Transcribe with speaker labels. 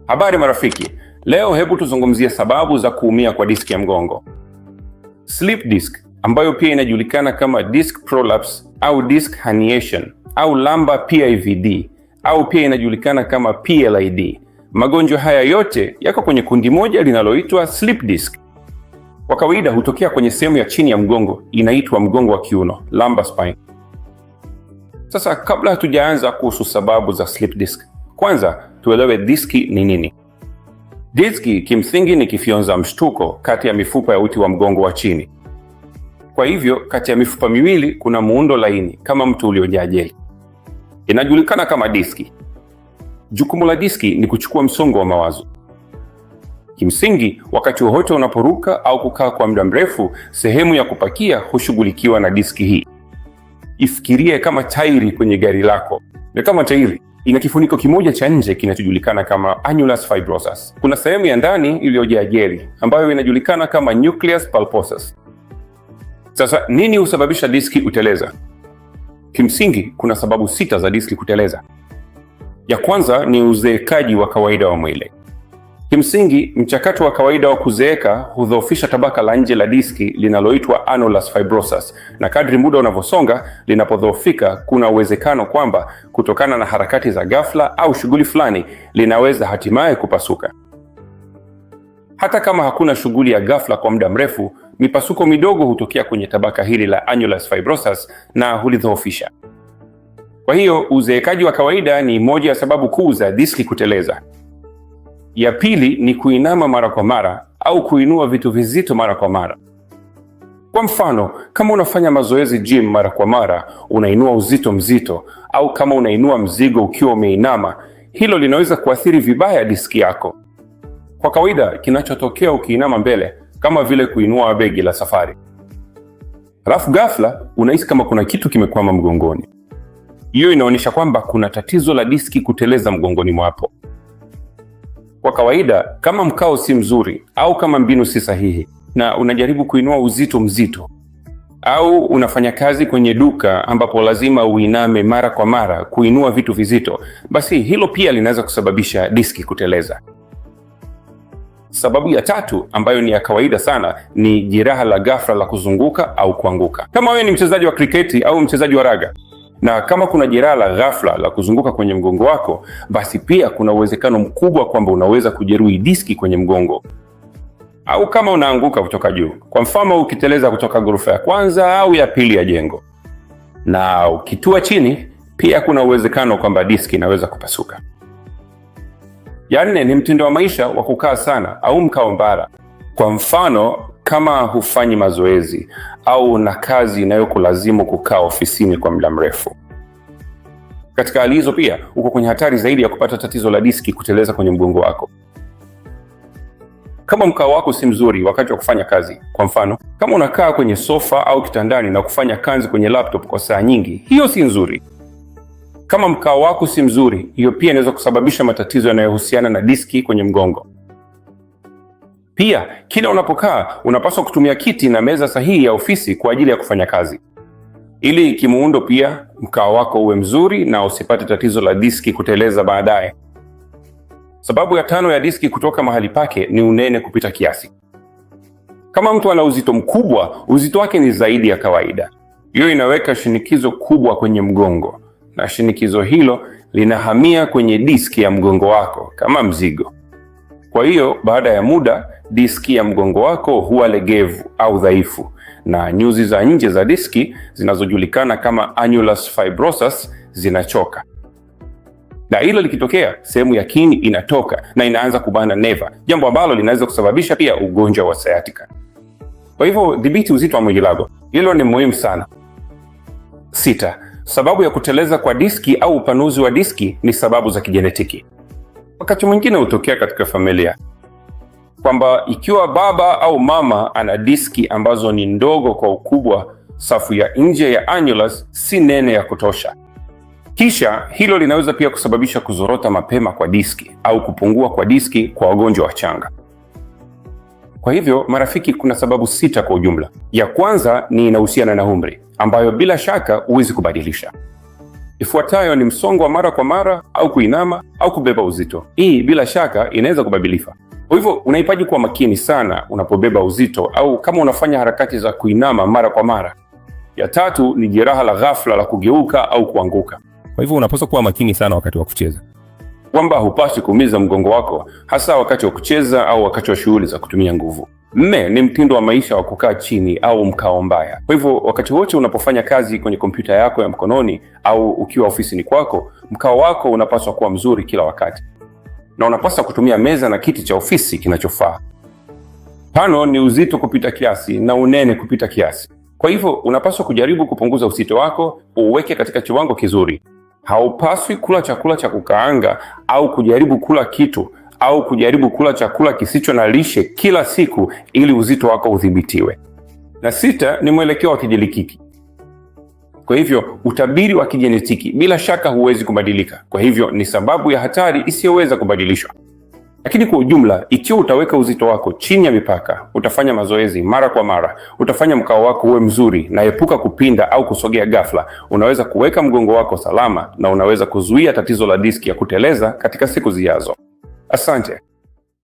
Speaker 1: Habari marafiki, leo hebu tuzungumzie sababu za kuumia kwa diski ya mgongo. Slip disc ambayo pia inajulikana kama disc prolapse au disc herniation au lumbar PIVD au pia inajulikana kama PLID. Magonjwa haya yote yako kwenye kundi moja linaloitwa slip disc. Kwa kawaida hutokea kwenye sehemu ya chini ya mgongo, inaitwa mgongo wa kiuno, lumbar spine. Sasa kabla hatujaanza kuhusu sababu za slip disc, kwanza tuelewe diski ni nini. Diski kimsingi ni kifyonza mshtuko kati ya mifupa ya uti wa mgongo wa chini. Kwa hivyo kati ya mifupa miwili kuna muundo laini kama mtu uliojaa jeli. Inajulikana kama diski. Jukumu la diski ni kuchukua msongo wa mawazo. Kimsingi, wakati wowote unaporuka au kukaa kwa muda mrefu, sehemu ya kupakia hushughulikiwa na diski hii. Ifikirie kama tairi kwenye gari lako. Ni kama tairi, ina kifuniko kimoja cha nje kinachojulikana kama annulus fibrosus. Kuna sehemu ya ndani iliyojaa jeli ambayo inajulikana kama nucleus pulposus. Sasa nini husababisha diski kuteleza? Kimsingi, kuna sababu 6 za diski kuteleza. Ya kwanza ni uzeekaji wa kawaida wa mwili. Kimsingi, mchakato wa kawaida wa kuzeeka hudhoofisha tabaka la nje la diski linaloitwa annulus fibrosus, na kadri muda unavyosonga linapodhoofika, kuna uwezekano kwamba kutokana na harakati za ghafla au shughuli fulani linaweza hatimaye kupasuka. Hata kama hakuna shughuli ya ghafla kwa muda mrefu, mipasuko midogo hutokea kwenye tabaka hili la annulus fibrosus na hulidhoofisha. Kwa hiyo uzeekaji wa kawaida ni moja ya sababu kuu za diski kuteleza. Ya pili ni kuinama mara kwa mara au kuinua vitu vizito mara kwa mara. Kwa mfano, kama unafanya mazoezi gym mara kwa mara, unainua uzito mzito, au kama unainua mzigo ukiwa umeinama, hilo linaweza kuathiri vibaya diski yako. Kwa kawaida, kinachotokea ukiinama mbele, kama vile kuinua begi la safari. Halafu ghafla, unahisi kama kuna kitu kimekwama mgongoni. Hiyo inaonyesha kwamba kuna tatizo la diski kuteleza mgongoni mwako. Kwa kawaida, kama mkao si mzuri au kama mbinu si sahihi na unajaribu kuinua uzito mzito, au unafanya kazi kwenye duka ambapo lazima uiname mara kwa mara kuinua vitu vizito, basi hilo pia linaweza kusababisha diski kuteleza. Sababu ya tatu, ambayo ni ya kawaida sana, ni jeraha la ghafla la kuzunguka au kuanguka. Kama wewe ni mchezaji wa kriketi au mchezaji wa raga, na kama kuna jeraha la ghafla la kuzunguka kwenye mgongo wako, basi pia kuna uwezekano mkubwa kwamba unaweza kujeruhi diski kwenye mgongo. Au kama unaanguka kutoka juu, kwa mfano ukiteleza kutoka ghorofa ya kwanza au ya pili ya jengo, na ukitua chini, pia kuna uwezekano kwamba diski inaweza kupasuka. Ya nne ni mtindo wa maisha wa kukaa sana au mkao mbara. Kwa mfano, kama hufanyi mazoezi au una kazi inayokulazimu kukaa ofisini kwa muda mrefu. Katika hali hizo pia uko kwenye hatari zaidi ya kupata tatizo la diski kuteleza kwenye mgongo wako. Kama mkao wako si mzuri wakati wa kufanya kazi, kwa mfano, kama unakaa kwenye sofa au kitandani na kufanya kazi kwenye laptop kwa saa nyingi, hiyo si nzuri. Kama mkao wako si mzuri, hiyo pia inaweza kusababisha matatizo yanayohusiana na diski kwenye mgongo. Pia, kila unapokaa, unapaswa kutumia kiti na meza sahihi ya ofisi kwa ajili ya kufanya kazi. Ili kimuundo pia, mkao wako uwe mzuri na usipate tatizo la diski kuteleza baadaye. Sababu ya 5 ya diski kutoka mahali pake ni unene kupita kiasi. Kama mtu ana uzito mkubwa, uzito wake ni zaidi ya kawaida. Hiyo inaweka shinikizo kubwa kwenye mgongo, na shinikizo hilo linahamia kwenye diski ya mgongo wako kama mzigo. Kwa hiyo, baada ya muda, diski ya mgongo wako huwa legevu au dhaifu, na nyuzi za nje za diski zinazojulikana kama annulus fibrosus zinachoka. Na hilo likitokea, sehemu ya kiini inatoka na inaanza kubana neva, jambo ambalo linaweza kusababisha pia ugonjwa wa sciatica. Kwa hivyo, dhibiti uzito wa mwili wako. Hilo ni muhimu sana. 6. Sababu ya kuteleza kwa diski au upanuzi wa diski ni sababu za kijenetiki. Wakati mwingine hutokea katika familia kwamba ikiwa baba au mama ana diski ambazo ni ndogo kwa ukubwa, safu ya nje ya annulus si nene ya kutosha. Kisha hilo linaweza pia kusababisha kuzorota mapema kwa diski au kupungua kwa diski kwa wagonjwa wachanga. Kwa hivyo, marafiki, kuna sababu 6 kwa ujumla. Ya kwanza ni inahusiana na umri, ambayo bila shaka huwezi kubadilisha. Ifuatayo ni msongo wa mara kwa mara au kuinama au kubeba uzito. Hii bila shaka inaweza kubadilika. Kwa hivyo unahitaji kuwa makini sana unapobeba uzito au kama unafanya harakati za kuinama mara kwa mara. Ya tatu ni jeraha la ghafla la kugeuka au kuanguka.
Speaker 2: Kwa hivyo unapaswa kuwa makini sana wakati wa kucheza,
Speaker 1: kwamba hupaswi kuumiza mgongo wako hasa wakati wa kucheza au wakati wa shughuli za kutumia nguvu. 4 ni mtindo wa maisha wa kukaa chini au mkao mbaya. Kwa hivyo wakati wote unapofanya kazi kwenye kompyuta yako ya mkononi au ukiwa ofisini kwako, mkao wako unapaswa kuwa mzuri kila wakati, na unapaswa kutumia meza na kiti cha ofisi kinachofaa. 5 ni uzito kupita kiasi na unene kupita kiasi. Kwa hivyo unapaswa kujaribu kupunguza uzito wako, uweke katika kiwango kizuri. Haupaswi kula chakula cha kukaanga au kujaribu kula kitu au kujaribu kula chakula kisicho na lishe kila siku ili uzito wako udhibitiwe. Na 6 ni mwelekeo wa kijenetiki. Kwa hivyo utabiri wa kijenetiki bila shaka huwezi kubadilika. Kwa hivyo ni sababu ya hatari isiyoweza kubadilishwa. Lakini kwa ujumla, ikiwa utaweka uzito wako chini ya mipaka, utafanya mazoezi mara kwa mara, utafanya mkao wako uwe mzuri na epuka kupinda au kusogea ghafla, unaweza kuweka mgongo wako salama na unaweza kuzuia tatizo la diski ya kuteleza katika siku zijazo. Asante.